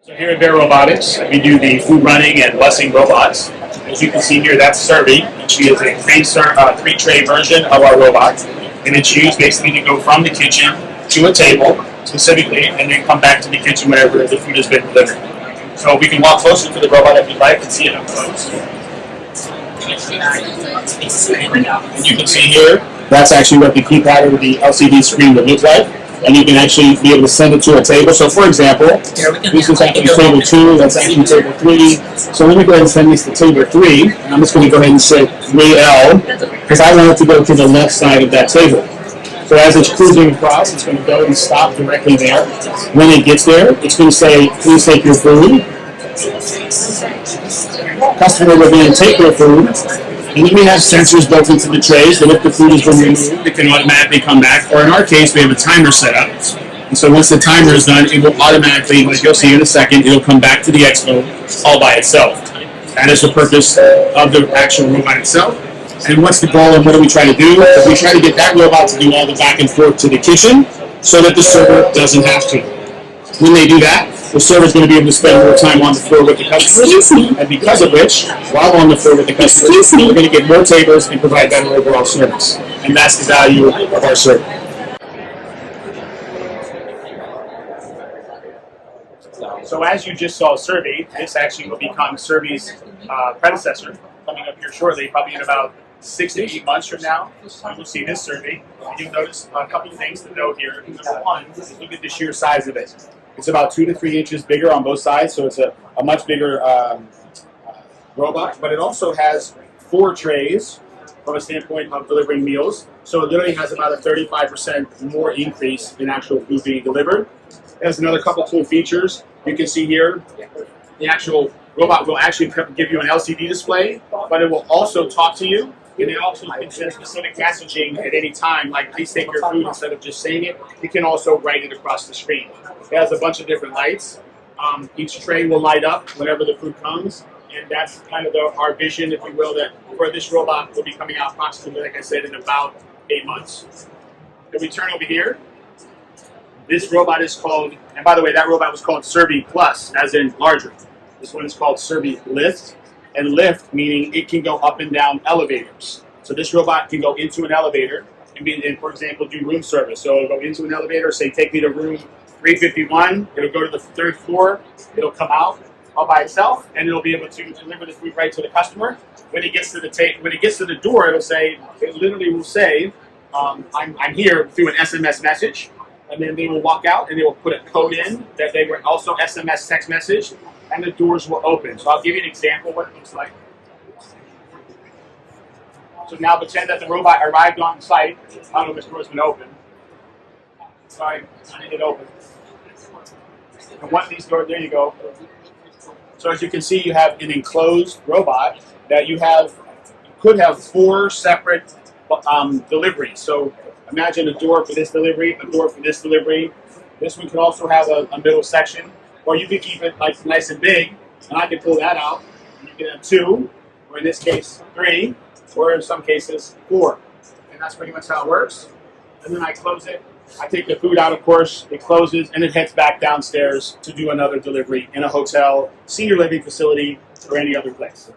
So here at bearbotics, we do the food running and busing robots. As you can see here, that's Servi, and she is a three-tray version of our robot, and it's used basically to go from the kitchen to a table specifically, and then come back to the kitchen whenever the food has been delivered. So we can walk closer to the robot if you'd like and see it up close. And you can see here, that's actually what the keypad or the LCD screen would look like. And you can actually be able to send it to a table. So for example, this is actually table 2, that's actually table 3. So let me go ahead and send this to table 3. And I'm just going to go ahead and say 3L, because I want it to go to the left side of that table. So as it's cruising across, it's going to go and stop directly there. When it gets there, it's going to say, please take your food. Customer will then take their food. And then we have sensors built into the trays that if the food has been removed, it can automatically come back. Or in our case, we have a timer set up. And so once the timer is done, it will automatically, like you'll see in a second, it'll come back to the expo all by itself. That is the purpose of the actual robot itself. And what's the goal and what do we try to do? We try to get that robot to do all the back and forth to the kitchen so that the server doesn't have to. When they do that, the server is going to be able to spend more time on the floor with the customers, and because of which, while on the floor with the customers, we're going to get more tables and provide better overall service. And that's the value of our server. So as you just saw Servi, this actually will become Servi's predecessor coming up here shortly, probably in about 6 to 8 months from now. You'll see this Servi, and you'll notice a couple of things to note here. Number one, look at the sheer size of it. It's about 2 to 3 inches bigger on both sides, so it's a much bigger robot. But it also has 4 trays from a standpoint of delivering meals. So it literally has about a 35% more increase in actual food being delivered. It has another couple cool features. You can see here, the actual robot will actually give you an LCD display, but it will also talk to you. And it also can send specific messaging at any time, like please take your food instead of just saying it. You can also write it across the screen. It has a bunch of different lights. Each tray will light up whenever the food comes. And that's kind of our vision, if you will, that for this robot will be coming out approximately, like I said, in about 8 months. If we turn over here, this robot is called, and by the way, that robot was called Servi Plus, as in larger. This one is called Servi Lift. And lift meaning it can go up and down elevators. So this robot can go into an elevator and for example, do room service. So it'll go into an elevator, say take me to room 351. It'll go to the 3rd floor. It'll come out all by itself, and it'll be able to deliver the food right to the customer. When it gets to the door, it literally will say, "I'm here" through an SMS message, and then they will walk out and they will put a code in that they were also SMS text message. And the doors will open. So I'll give you an example of what it looks like. So now pretend that the robot arrived on site. I don't know if this door's been open. Sorry, I did it open. And one of these doors, there you go. So as you can see, you have an enclosed robot that you could have 4 separate deliveries. So imagine a door for this delivery, a door for this delivery. This one could also have a middle section. Or you could keep it like nice and big, and I can pull that out. And you can have 2, or in this case 3, or in some cases 4. And that's pretty much how it works. And then I close it. I take the food out, of course. It closes, and it heads back downstairs to do another delivery in a hotel, senior living facility, or any other place.